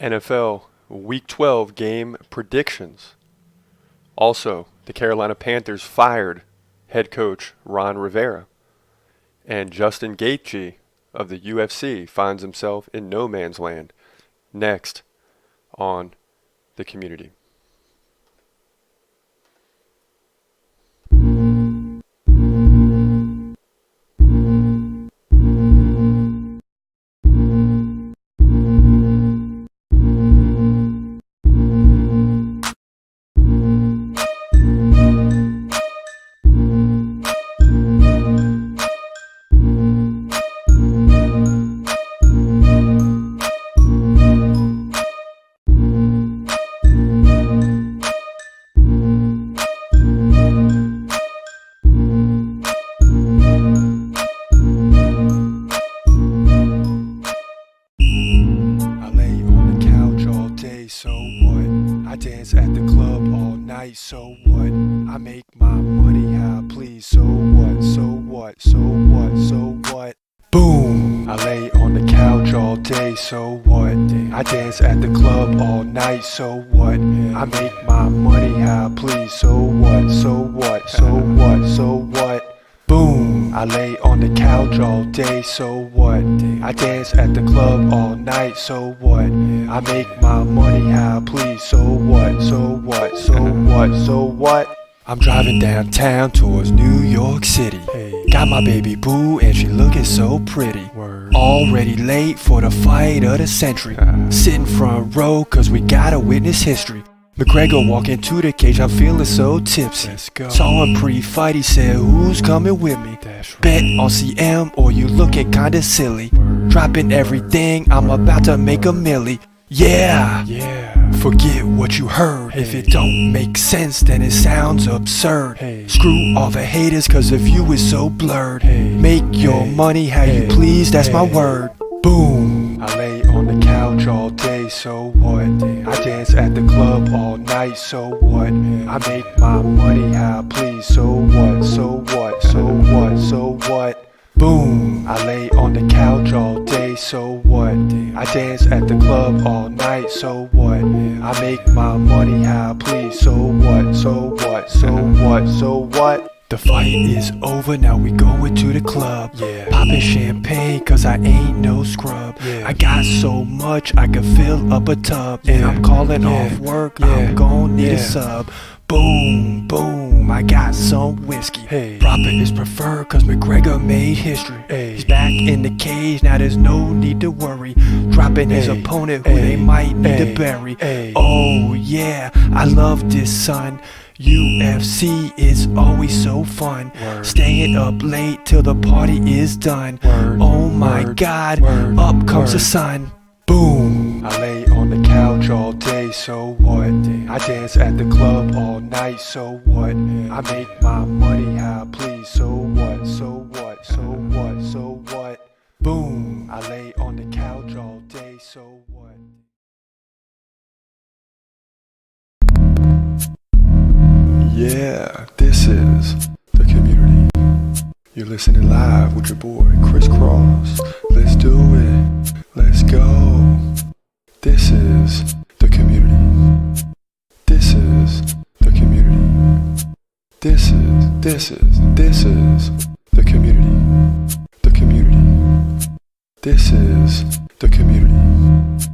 NFL Week 12 game predictions. Also, the Carolina Panthers fired head coach Ron Rivera. And Justin Gaethje of the UFC finds himself in no man's land. Next on The Community. So what? I dance at the club all night, so what? I make my money how I please, so what? So what? So what? So what? Boom! I lay on the couch all day, so what? I dance at the club all night, so what? I make my money how I please, so what? So what? So what? So what? Boom! I lay on the couch all day, so what? I dance at the club all night, so what? I make my money how I please, so what? So what? So what? So what? I'm driving downtown towards New York City. Got my baby boo and she looking so pretty. Already late for the fight of the century. Sitting front row cause we gotta witness history. McGregor walk into the cage, I'm feeling so tipsy. Saw him pre-fight, he said, who's coming with me? Bet on CM or you looking kinda silly. Dropping everything, I'm about to make a milli. Yeah, forget what you heard. If it don't make sense, then it sounds absurd. Screw all the haters, cause the view is so blurred. Make your money how you please, that's my word. Boom! I lay on the couch all day, so what? I dance at the club all night, so what? I make my money how I please, so what? So what? So what? So what? Boom! I lay on the couch all day, so what? I dance at the club all night, so what? I make my money how I please, so what? So what? So what? So what? The fight is over, now we going to the club. Popping champagne cause I ain't no scrub. I got so much I can fill up a tub. And I'm calling off work, I'm gon' need a sub. Boom, boom, I got some whiskey. Profit is preferred cause McGregor made history. He's back in the cage, now there's no need to worry. Dropping his opponent who they might need to bury. Oh yeah, I love this son. UFC is always so fun. Staying up late till the party is done. Oh my god, up comes the sun. Boom! I lay on the couch all day, so what? I dance at the club all night, so what? I make my money how I please, so what? So what? So what? So what? Boom! I lay on the couch all day, so what? Yeah, this is The Community. You're listening live with your boy, Chris Cross. Let's do it. Let's go. This is The Community. This is The Community. This is The Community. The Community. This is The Community.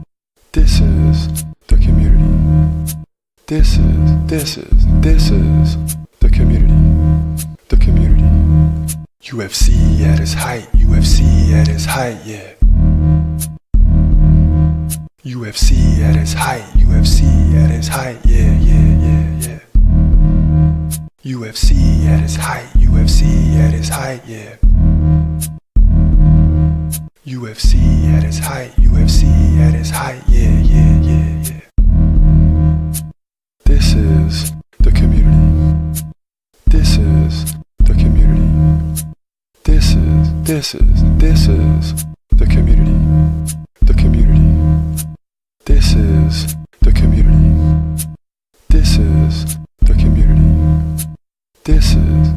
This is The Community. This is The Community. The Community. UFC at its height, UFC at its height, yeah. UFC at its height, UFC at its height, yeah. UFC at its height, UFC at its height, yeah. UFC at its height, UFC at its height, yeah. This is The Community. This is The Community. This is The Community. The Community. This is The Community. This is The Community. This is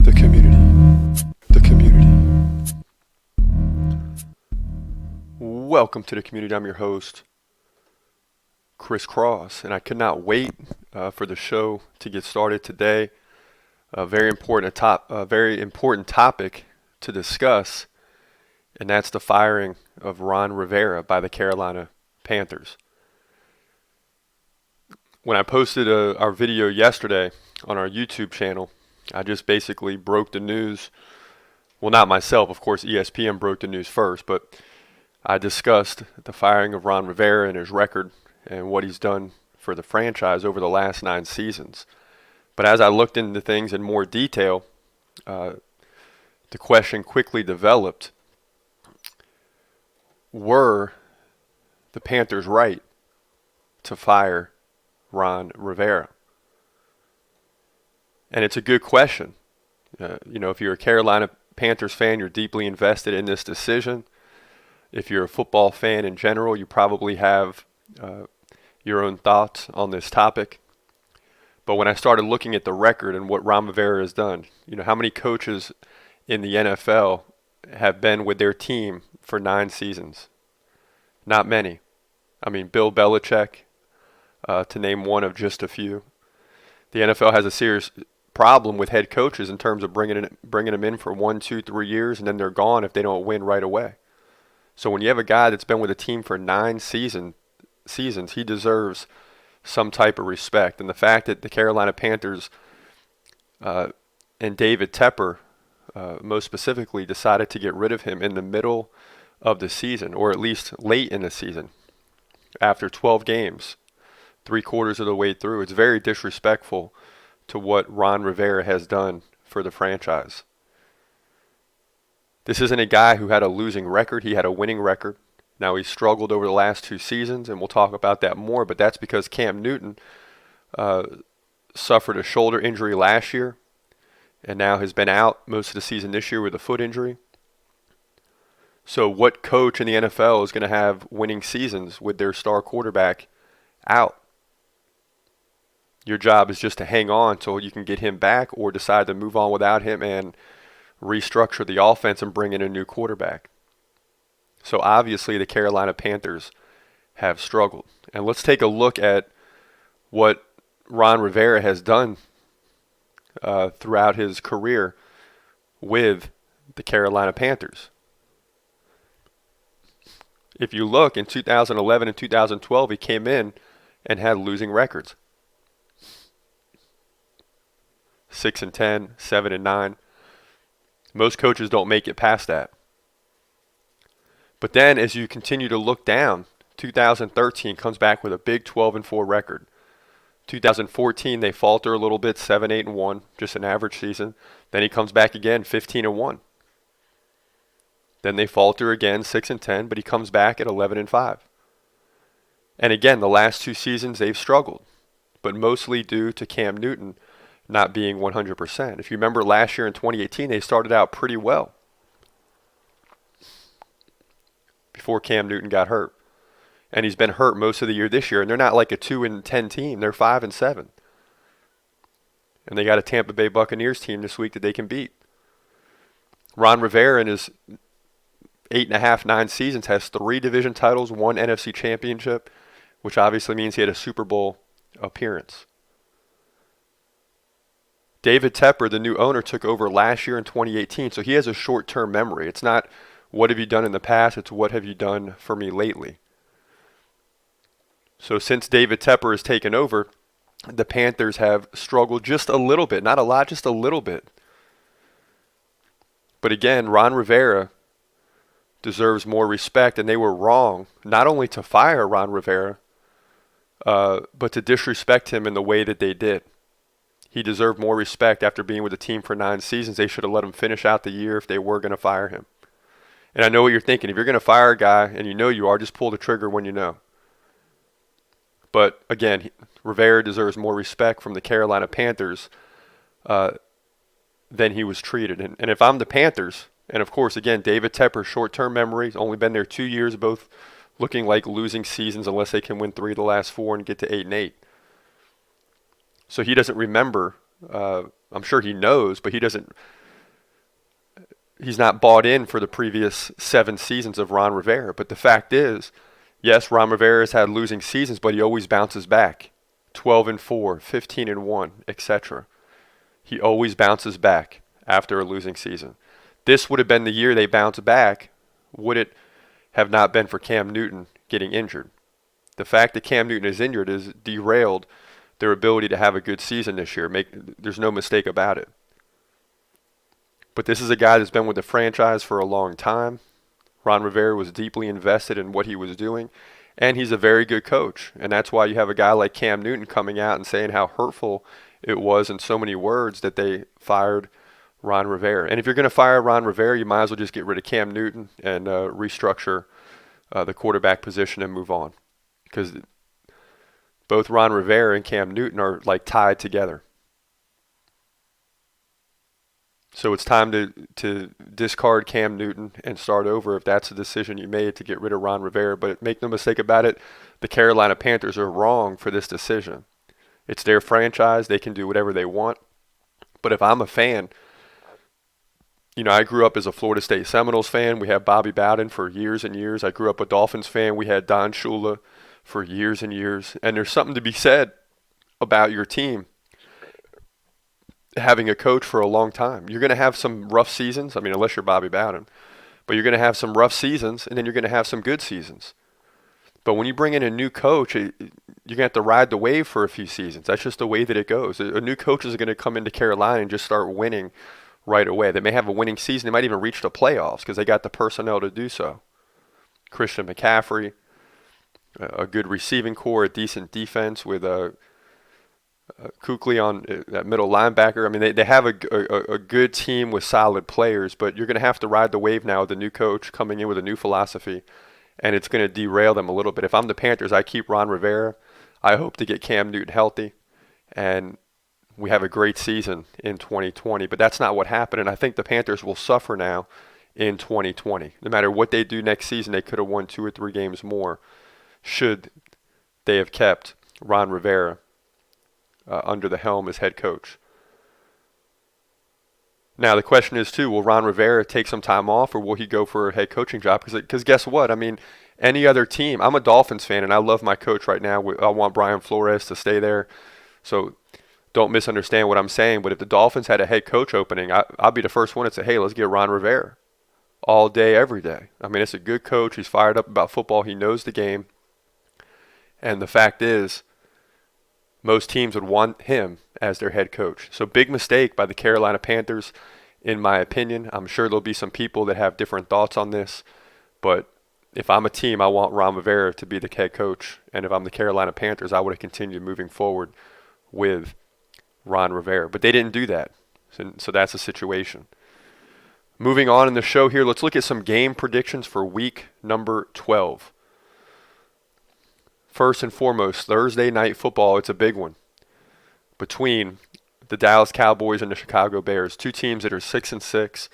The Community. The Community. Welcome to the community. I'm your host, Chris Cross, and I could not wait for the show to get started today. A very important topic to discuss, and that's the firing of Ron Rivera by the Carolina Panthers. When I posted our video yesterday on our YouTube channel, I just basically broke the news. Well, not myself, of course, ESPN broke the news first, but I discussed the firing of Ron Rivera and his record and what he's done for the franchise over the last 9 seasons. But as I looked into things in more detail, the question quickly developed: were the Panthers right to fire Ron Rivera? And it's a good question. If you're a Carolina Panthers fan, you're deeply invested in this decision. If you're a football fan in general, you probably have your own thoughts on this topic. But when I started looking at the record and what Ron Rivera has done, how many coaches in the NFL have been with their team for 9 seasons? Not many. I mean, Bill Belichick, to name one of just a few. The NFL has a serious problem with head coaches in terms of bringing them in for 1, 2, 3 years, and then they're gone if they don't win right away. So when you have a guy that's been with a team for 9 seasons, he deserves some type of respect. And the fact that the Carolina Panthers and David Tepper, most specifically, decided to get rid of him in the middle of the season, or at least late in the season, after 12 games, 3/4 of the way through, it's very disrespectful to what Ron Rivera has done for the franchise. This isn't a guy who had a losing record. He had a winning record. Now, he struggled over the last 2 seasons, and we'll talk about that more, but that's because Cam Newton suffered a shoulder injury last year and now has been out most of the season this year with a foot injury. So what coach in the NFL is going to have winning seasons with their star quarterback out? Your job is just to hang on until you can get him back, or decide to move on without him and restructure the offense and bring in a new quarterback. So obviously the Carolina Panthers have struggled. And let's take a look at what Ron Rivera has done throughout his career with the Carolina Panthers. If you look, in 2011 and 2012, he came in and had losing records. 6-10, 7-9. Most coaches don't make it past that. But then as you continue to look down, 2013 comes back with a big 12-4 record. 2014 they falter a little bit, 7-8-1, just an average season. Then he comes back again, 15-1. Then they falter again, 6-10, but he comes back at 11-5. And again, the last 2 seasons they've struggled, but mostly due to Cam Newton not being 100%. If you remember last year in 2018, they started out pretty well before Cam Newton got hurt. And he's been hurt most of the year this year, and they're not like a 2-10 team. They're 5-7. And they got a Tampa Bay Buccaneers team this week that they can beat. Ron Rivera in his 8.5, 9 seasons has 3 division titles, 1 NFC championship, which obviously means he had a Super Bowl appearance. David Tepper, the new owner, took over last year in 2018, so he has a short-term memory. It's not what have you done in the past, it's what have you done for me lately. So since David Tepper has taken over, the Panthers have struggled just a little bit. Not a lot, just a little bit. But again, Ron Rivera deserves more respect, and they were wrong not only to fire Ron Rivera, but to disrespect him in the way that they did. He deserved more respect after being with the team for 9 seasons. They should have let him finish out the year if they were going to fire him. And I know what you're thinking. If you're going to fire a guy, and you know you are, just pull the trigger when you know. But again, Rivera deserves more respect from the Carolina Panthers than he was treated. And if I'm the Panthers, and of course, again, David Tepper, short-term memory, only been there 2 years, both looking like losing seasons unless they can win 3 of the last 4 and get to 8-8. So he doesn't remember. I'm sure he knows, but he doesn't he's not bought in for the previous 7 seasons of Ron Rivera. But the fact is, yes, Ron Rivera has had losing seasons, but he always bounces back. 12-4, 15-1, etc. He always bounces back after a losing season. This would have been the year they bounced back, would it have not been for Cam Newton getting injured. The fact that Cam Newton is injured has derailed their ability to have a good season this year. There's no mistake about it. But this is a guy that's been with the franchise for a long time. Ron Rivera was deeply invested in what he was doing, and he's a very good coach. And that's why you have a guy like Cam Newton coming out and saying how hurtful it was in so many words that they fired Ron Rivera. And if you're going to fire Ron Rivera, you might as well just get rid of Cam Newton and restructure the quarterback position and move on. Because both Ron Rivera and Cam Newton are like tied together. So it's time to discard Cam Newton and start over if that's the decision you made to get rid of Ron Rivera. But make no mistake about it, the Carolina Panthers are wrong for this decision. It's their franchise. They can do whatever they want. But if I'm a fan, I grew up as a Florida State Seminoles fan. We had Bobby Bowden for years and years. I grew up a Dolphins fan. We had Don Shula for years and years. And there's something to be said about your team having a coach for a long time. You're going to have some rough seasons. I mean, unless you're Bobby Bowden. But you're going to have some rough seasons, and then you're going to have some good seasons. But when you bring in a new coach, you're going to have to ride the wave for a few seasons. That's just the way that it goes. A new coach is going to come into Carolina and just start winning right away. They may have a winning season. They might even reach the playoffs because they got the personnel to do so. Christian McCaffrey, a good receiving core, a decent defense with Kuechly on that middle linebacker. I mean, they have a good team with solid players, but you're going to have to ride the wave now with the new coach coming in with a new philosophy, and it's going to derail them a little bit. If I'm the Panthers, I keep Ron Rivera. I hope to get Cam Newton healthy, and we have a great season in 2020. But that's not what happened, and I think the Panthers will suffer now in 2020. No matter what they do next season, they could have won 2 or 3 games more should they have kept Ron Rivera under the helm as head coach. Now the question is too, will Ron Rivera take some time off or will he go for a head coaching job? Because guess what? I mean, any other team, I'm a Dolphins fan and I love my coach right now. I want Brian Flores to stay there. So don't misunderstand what I'm saying. But if the Dolphins had a head coach opening, I'll be the first one to say, hey, let's get Ron Rivera all day, every day. I mean, it's a good coach. He's fired up about football. He knows the game. And the fact is, most teams would want him as their head coach. So big mistake by the Carolina Panthers, in my opinion. I'm sure there'll be some people that have different thoughts on this. But if I'm a team, I want Ron Rivera to be the head coach. And if I'm the Carolina Panthers, I would have continued moving forward with Ron Rivera. But they didn't do that. So that's the situation. Moving on in the show here, let's look at some game predictions for week number 12. First and foremost, Thursday night football, it's a big one between the Dallas Cowboys and the Chicago Bears, 2 teams that are 6-6.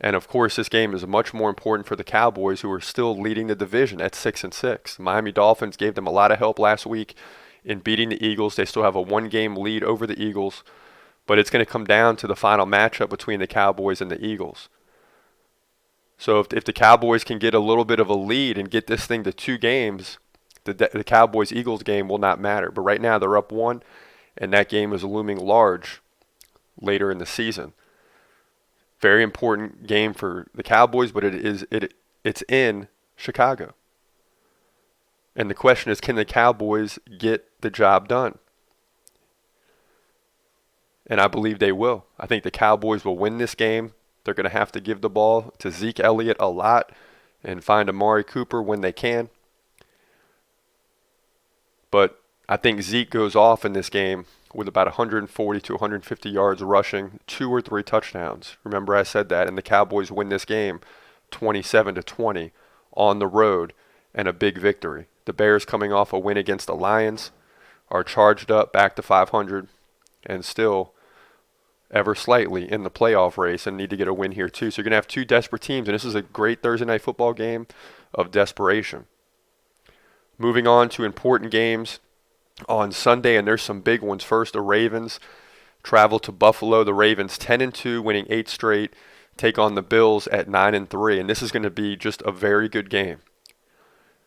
And of course, this game is much more important for the Cowboys, who are still leading the division at 6-6. The Miami Dolphins gave them a lot of help last week in beating the Eagles. They still have a 1-game lead over the Eagles, but it's going to come down to the final matchup between the Cowboys and the Eagles. So if the Cowboys can get a little bit of a lead and get this thing to 2 games, the Cowboys-Eagles game will not matter. But right now they're up 1, and that game is looming large later in the season. Very important game for the Cowboys, but it's in Chicago. And the question is, can the Cowboys get the job done? And I believe they will. I think the Cowboys will win this game. They're going to have to give the ball to Zeke Elliott a lot and find Amari Cooper when they can. But I think Zeke goes off in this game with about 140 to 150 yards rushing, 2 or 3 touchdowns. Remember I said that. And the Cowboys win this game 27-20 on the road and a big victory. The Bears, coming off a win against the Lions, are charged up back to 500 and still ever slightly in the playoff race and need to get a win here too. So you're going to have 2 desperate teams, and this is a great Thursday night football game of desperation. Moving on to important games on Sunday, and there's some big ones. First, the Ravens travel to Buffalo. The Ravens 10-2, winning 8 straight, take on the Bills at 9-3, and this is going to be just a very good game.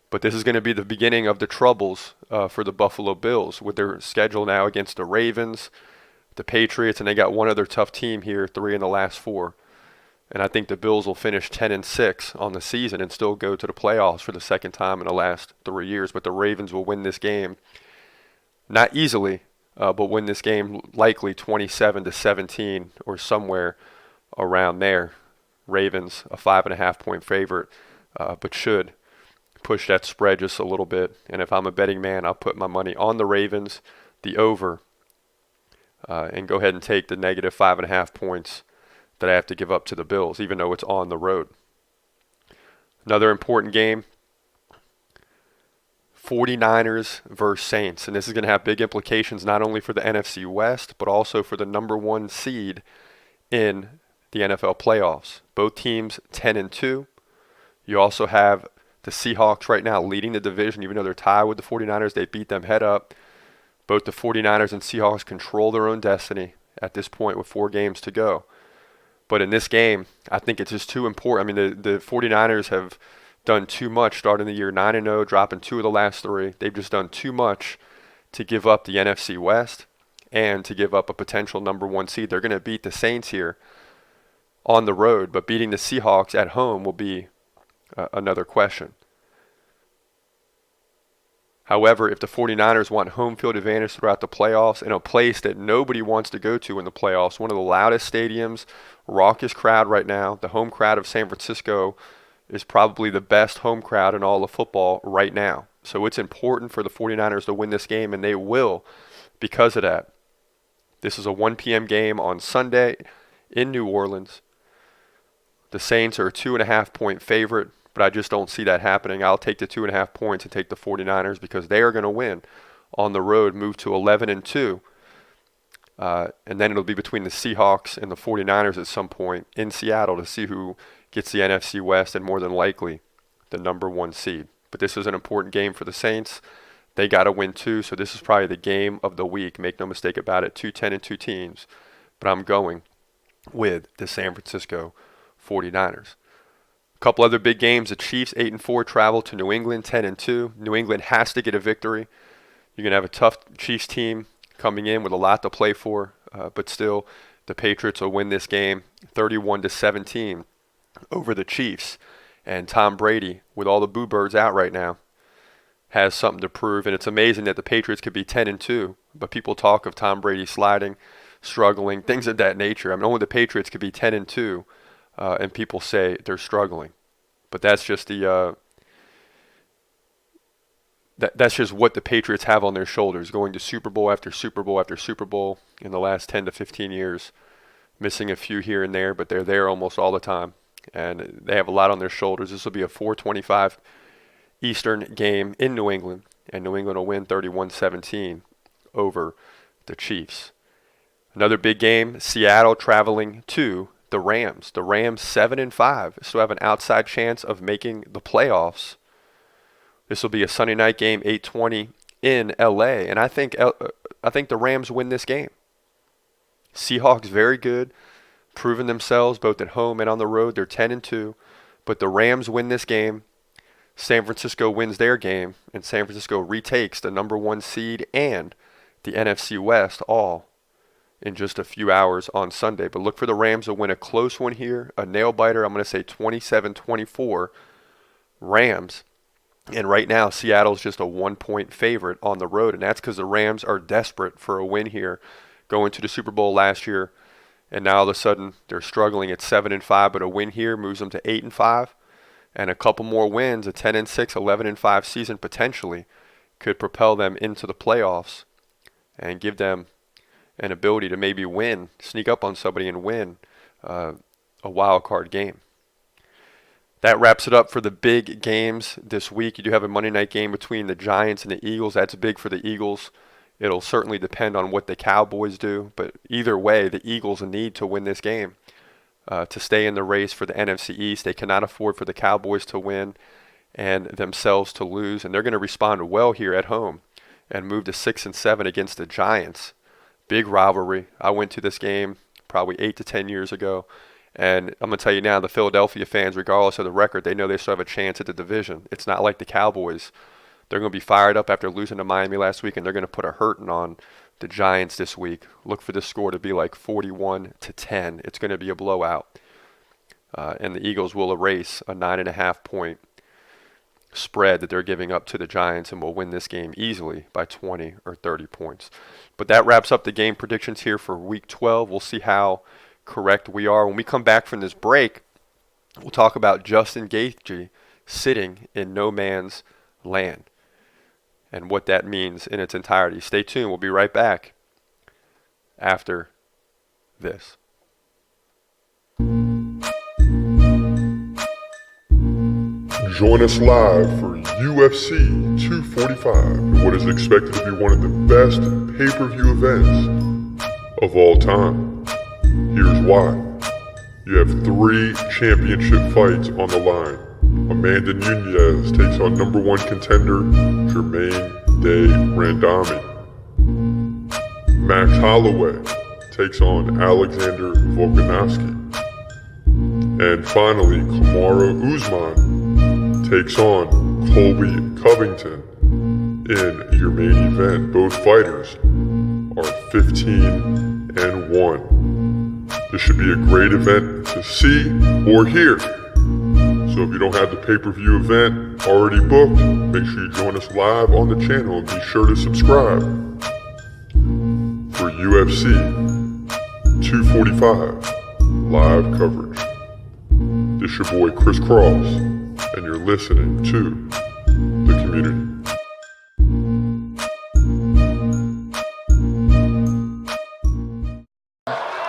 But this is going to be the beginning of the troubles for the Buffalo Bills with their schedule now against the Ravens, the Patriots, and they got one other tough team here, 3 in the last 4. And I think the Bills will finish 10-6 on the season and still go to the playoffs for the second time in the last 3 years. But the Ravens will win this game, not easily, but win this game likely 27-17 or somewhere around there. Ravens a 5.5-point favorite, but should push that spread just a little bit. And if I'm a betting man, I'll put my money on the Ravens, the over, and go ahead and take the negative 5.5 points that I have to give up to the Bills, even though it's on the road. Another important game, 49ers versus Saints. And this is going to have big implications not only for the NFC West, but also for the number 1 seed in the NFL playoffs. Both teams 10-2. You also have the Seahawks right now leading the division, even though they're tied with the 49ers. They beat them head up. Both the 49ers and Seahawks control their own destiny at this point with 4 games to go. But in this game, I think it's just too important. I mean, the 49ers have done too much starting the year 9-0, dropping 2 of the last 3. They've just done too much to give up the NFC West and to give up a potential number 1 seed. They're going to beat the Saints here on the road, but beating the Seahawks at home will be another question. However, if the 49ers want home field advantage throughout the playoffs in a place that nobody wants to go to in the playoffs, one of the loudest stadiums, raucous crowd right now, the home crowd of San Francisco is probably the best home crowd in all of football right now. So it's important for the 49ers to win this game, and they will because of that. This is a 1 p.m. game on Sunday in New Orleans. The Saints are a 2.5-point favorite, but I just don't see that happening. I'll take the 2.5 points and take the 49ers because they are going to win on the road, move to 11-2. And then it'll be between the Seahawks and the 49ers at some point in Seattle to see who gets the NFC West and more than likely the number 1 seed. But this is an important game for the Saints. They got to win too, so this is probably the game of the week. Make no mistake about it, 2 10-2 teams. But I'm going with the San Francisco 49ers. A couple other big games. The Chiefs 8-4 travel to New England 10-2. New England has to get a victory. You're going to have a tough Chiefs team coming in with a lot to play for, but still the Patriots will win this game 31-17 over the Chiefs. And Tom Brady, with all the boo birds out right now, has something to prove. And it's amazing that the Patriots could be 10-2, but people talk of Tom Brady sliding, struggling, things of that nature. I mean, only the Patriots could be 10-2. And people say they're struggling, but that's just that's just what the Patriots have on their shoulders, going to Super Bowl after Super Bowl after Super Bowl in the last 10 to 15 years, missing a few here and there, but they're there almost all the time, and they have a lot on their shoulders. This will be a 4:25 Eastern game in New England, and New England will win 31-17 over the Chiefs. Another big game, Seattle traveling to the Rams. The Rams 7-5 still have an outside chance of making the playoffs. This will be a Sunday night game, 8:20 in LA, and I think the Rams win this game. Seahawks very good, proven themselves both at home and on the road. They're 10-2, but the Rams win this game. San Francisco wins their game, and San Francisco retakes the number 1 seed and the NFC West all in just a few hours on Sunday. But look for the Rams to win a close one here, a nail-biter. I'm going to say 27-24 Rams. And right now, Seattle's just a 1-point favorite on the road, and that's because the Rams are desperate for a win here, going to the Super Bowl last year, and now all of a sudden they're struggling at 7-5, but a win here moves them to 8-5, and a couple more wins, a 10-6, 11-5 season potentially could propel them into the playoffs and give them an ability to maybe win, sneak up on somebody and win a wild card game. That wraps it up for the big games this week. You do have a Monday night game between the Giants and the Eagles. That's big for the Eagles. It'll certainly depend on what the Cowboys do, but either way, the Eagles need to win this game to stay in the race for the NFC East. They cannot afford for the Cowboys to win and themselves to lose, and they're going to respond well here at home and move to 6-7 against the Giants. Big rivalry. I went to this game probably 8 to 10 years ago, And I'm going to tell you now, the Philadelphia fans, regardless of the record, they know they still have a chance at the division. It's not like the Cowboys. They're going to be fired up after losing to Miami last week, and they're going to put a hurting on the Giants this week. Look for this score to be like 41-10. It's going to be a blowout. And the Eagles will erase a 9.5-point spread that they're giving up to the Giants and will win this game easily by 20 or 30 points. But that wraps up the game predictions here for Week 12. We'll see how correct we are. When we come back from this break, we'll talk about Justin Gaethje sitting in no man's land and what that means in its entirety. Stay tuned. We'll be right back after this. Join us live for UFC 245 in what is expected to be one of the best pay-per-view events of all time. Here's why. You have 3 championship fights on the line. Amanda Nunes takes on number 1 contender Germaine de Randamie. Max Holloway takes on Alexander Volkanovski. And finally, Kamaru Usman takes on Colby Covington in your main event. Both fighters are 15-1. This should be a great event to see or hear. So if you don't have the pay-per-view event already booked, make sure you join us live on the channel and be sure to subscribe for UFC 245 live coverage. This your boy Chris Cross, and you're listening to The Community.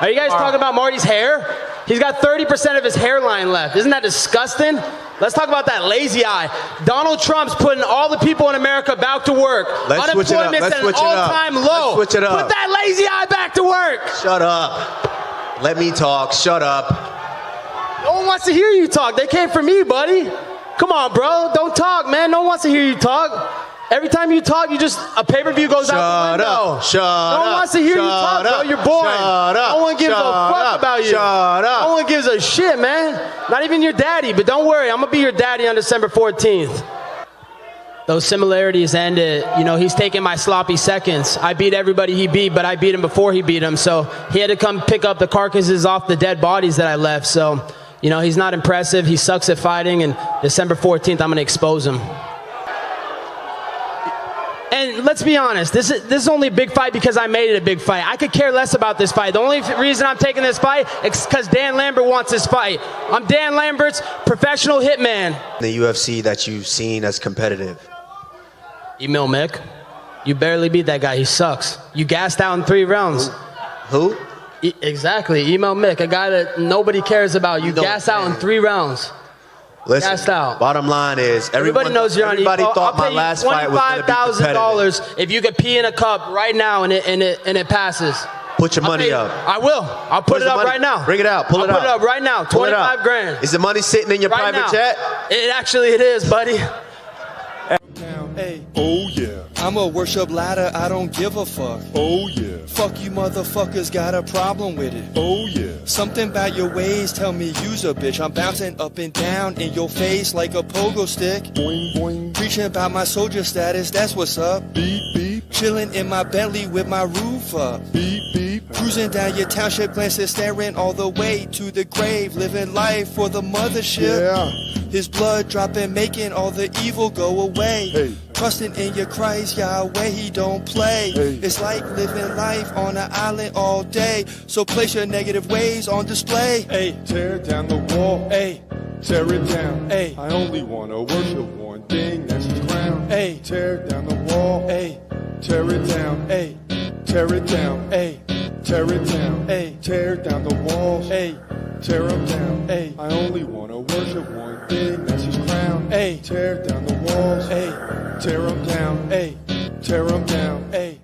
Are you guys talking about Marty's hair? He's got 30% of his hairline left. Isn't that disgusting? Let's talk about that lazy eye. Donald Trump's putting all the people in America back to work. Unemployment's at an all-time low. Let's switch it up. Put that lazy eye back to work. Shut up. Let me talk. Shut up. No one wants to hear you talk. They came for me, buddy. Come on, bro. Don't talk, man. No one wants to hear you talk. Every time you talk, a pay-per-view goes out the window. Shut up. No one wants to hear you talk, bro. You're boring. No one gives a fuck about you. Shut up. No one gives a shit, man. Not even your daddy. But don't worry, I'm going to be your daddy on December 14th. Those similarities ended. You know, he's taking my sloppy seconds. I beat everybody he beat, but I beat him before he beat him. So he had to come pick up the carcasses off the dead bodies that I left. So, you know, he's not impressive. He sucks at fighting. And December 14th, I'm going to expose him. And let's be honest, this is only a big fight because I made it a big fight. I could care less about this fight. The only reason I'm taking this fight is because Dan Lambert wants this fight. I'm Dan Lambert's professional hitman. The UFC that you've seen as competitive. Emil Mick, you barely beat that guy. He sucks. You gassed out in 3 rounds. Who? Exactly, Emil Mick, a guy that nobody cares about. You gassed out in 3 rounds. Listen, gassed out. Bottom line is, everybody knows you're on. Everybody thought my last fight was going to be competitive. $25,000 if you could pee in a cup right now and it passes. Put your money up. I will. I'll put it up right now. Bring it out. Pull it out. I'll put it up right now. 25 grand. Is the money sitting in your private jet? It is, buddy. Hey. Oh yeah. I'ma worship ladder, I don't give a fuck. Oh yeah. Fuck you motherfuckers, got a problem with it. Oh yeah. Something about your ways tell me you's a bitch. I'm bouncing up and down in your face like a pogo stick. Boing boing. Preaching about my soldier status, that's what's up. Beep beep. Chilling in my Bentley with my roof up. Beep beep. Cruising down your township, glances staring all the way to the grave. Living life for the mothership. Yeah. His blood dropping, making all the evil go away. Hey. Trusting in your Christ, Yahweh, he don't play. Hey. It's like living life on an island all day. So place your negative ways on display. Hey, tear down the wall. Hey, tear it down. Hey, I only wanna worship one thing, that's his crown. Hey, tear down the wall. Hey, tear it down. Hey, tear it down. Hey, tear it down. Hey, tear down the walls. Hey, tear them down. Hey, I only wanna worship one thing, that's his crown. Hey, tear down the walls. Hey, tear them down. Hey, tear them down. Hey.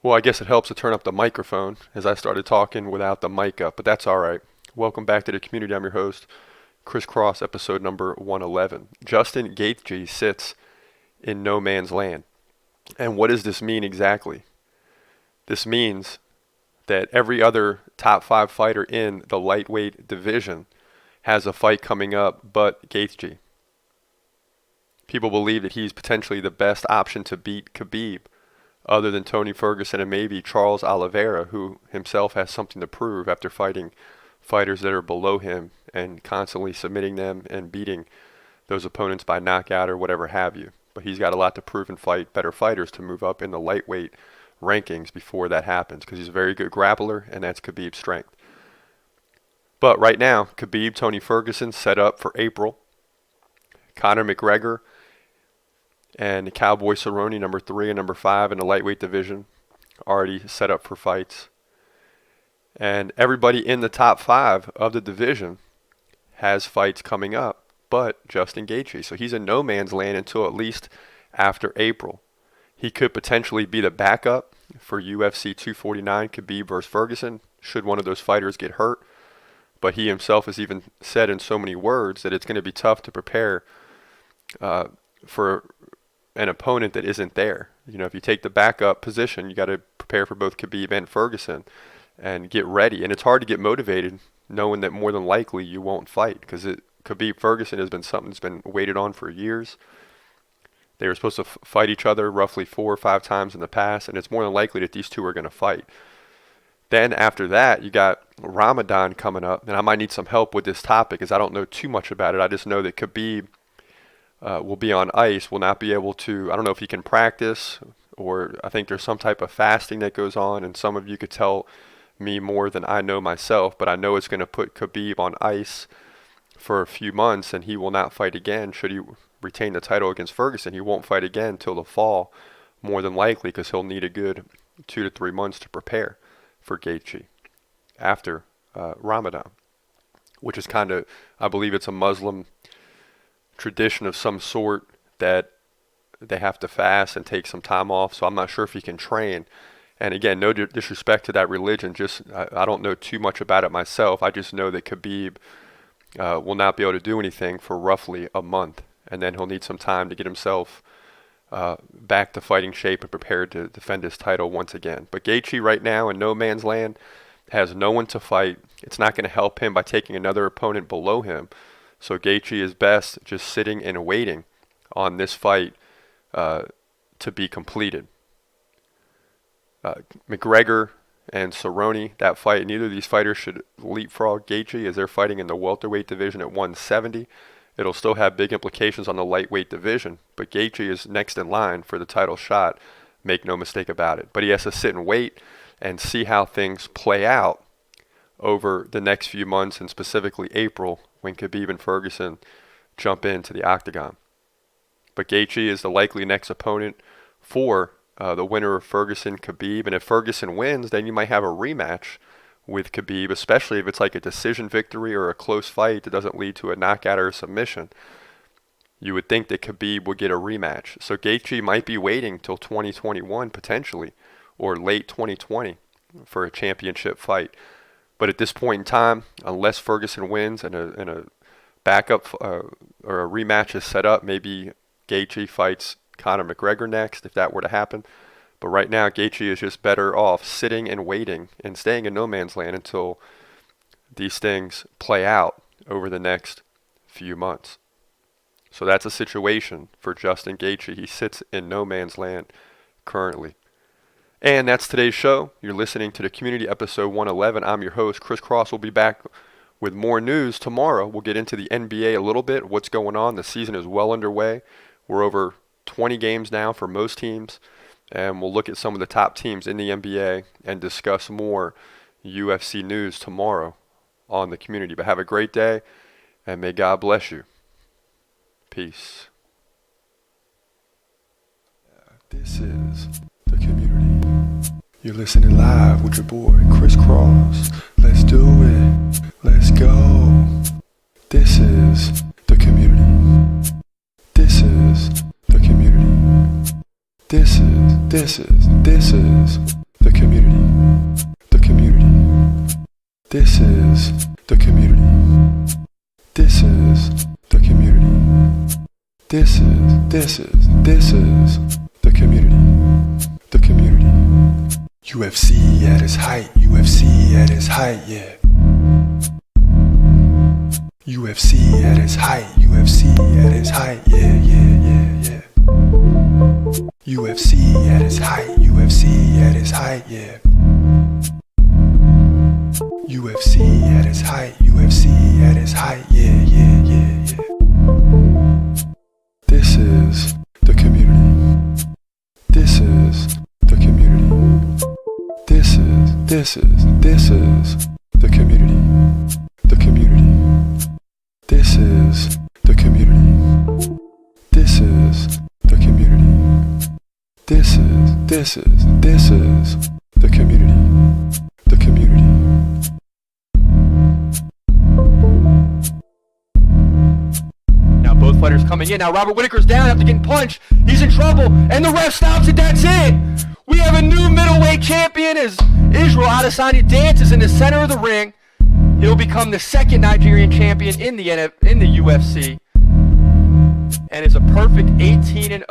Well, I guess it helps to turn up the microphone as I started talking without the mic up, but that's all right. Welcome back to the community. I'm your host, Chris Cross, episode number 111. Justin Gaethje sits in no man's land. And what does this mean exactly? This means that every other top 5 fighter in the lightweight division has a fight coming up but Gaethje. People believe that he's potentially the best option to beat Khabib, other than Tony Ferguson and maybe Charles Oliveira, who himself has something to prove after fighting fighters that are below him and constantly submitting them and beating those opponents by knockout or whatever have you. But he's got a lot to prove and fight better fighters to move up in the lightweight rankings before that happens, because he's a very good grappler, and that's Khabib's strength. But right now, Khabib, Tony Ferguson set up for April. Conor McGregor and Cowboy Cerrone, number 3 and number 5 in the lightweight division, already set up for fights. And everybody in the top 5 of the division has fights coming up, but Justin Gaethje. So he's in no man's land until at least after April. He could potentially be the backup for UFC 249, Khabib versus Ferguson, should one of those fighters get hurt. But he himself has even said in so many words that it's going to be tough to prepare for an opponent that isn't there. You know, if you take the backup position, you got to prepare for both Khabib and Ferguson and get ready. And it's hard to get motivated knowing that more than likely you won't fight, because Khabib Ferguson has been something that's been waited on for years. They were supposed to fight each other roughly 4 or 5 times in the past, and it's more than likely that these two are going to fight. Then after that, you got Ramadan coming up, and I might need some help with this topic because I don't know too much about it. I just know that Khabib will be on ice, will not be able to, I don't know if he can practice, or I think there's some type of fasting that goes on, and some of you could tell me more than I know myself, but I know it's going to put Khabib on ice for a few months, and he will not fight again. Should he retain the title against Ferguson, he won't fight again till the fall, more than likely, because he'll need a good 2 to 3 months to prepare for Gaethje after Ramadan, which is kind of, I believe it's a Muslim tradition of some sort that they have to fast and take some time off. So I'm not sure if he can train. And again, no disrespect to that religion, just I don't know too much about it myself. I just know that Khabib will not be able to do anything for roughly a month, and then he'll need some time to get himself back to fighting shape and prepared to defend his title once again. But Gaethje right now in no man's land has no one to fight. It's not going to help him by taking another opponent below him. So Gaethje is best just sitting and waiting on this fight to be completed. McGregor and Cerrone, that fight, neither of these fighters should leapfrog Gaethje as they're fighting in the welterweight division at 170. It'll still have big implications on the lightweight division, but Gaethje is next in line for the title shot, make no mistake about it. But he has to sit and wait and see how things play out over the next few months, and specifically April, when Khabib and Ferguson jump into the octagon. But Gaethje is the likely next opponent for the winner of Ferguson-Khabib, and if Ferguson wins, then you might have a rematch with Khabib, especially if it's like a decision victory or a close fight that doesn't lead to a knockout or a submission. You would think that Khabib would get a rematch. So Gaethje might be waiting till 2021 potentially, or late 2020 for a championship fight. But at this point in time, unless Ferguson wins and a backup or a rematch is set up, maybe Gaethje fights Conor McGregor next, if that were to happen. But right now, Gaethje is just better off sitting and waiting and staying in no man's land until these things play out over the next few months. So that's a situation for Justin Gaethje. He sits in no man's land currently. And that's today's show. You're listening to the Community Episode 111. I'm your host, Chris Cross. We'll be back with more news tomorrow. We'll get into the NBA a little bit, what's going on. The season is well underway. We're over 20 games now for most teams. And we'll look at some of the top teams in the NBA and discuss more UFC news tomorrow on the community. But have a great day, and may God bless you. Peace. This is the community. You're listening live with your boy, Chris Cross. Let's do it. Let's go. This is the community. This is the community. This is This is the community. This is the community. This is the community. The community. UFC at its height, UFC at its height, yeah. UFC at its height, UFC at its height, yeah, yeah, yeah, yeah. UFC at its height, UFC at its height, yeah. UFC at its height, UFC at its height, yeah, yeah, yeah, yeah. This is the community. This is the community. This is the community. The community. This is the community. This is the community. This is the community. The community. Now both fighters coming in. Now Robert Whittaker's down after getting punched. He's in trouble, and the ref stops it. That's it. We have a new middleweight champion as Israel Adesanya dances in the center of the ring. He'll become the second Nigerian champion in the UFC, and is a perfect 18-0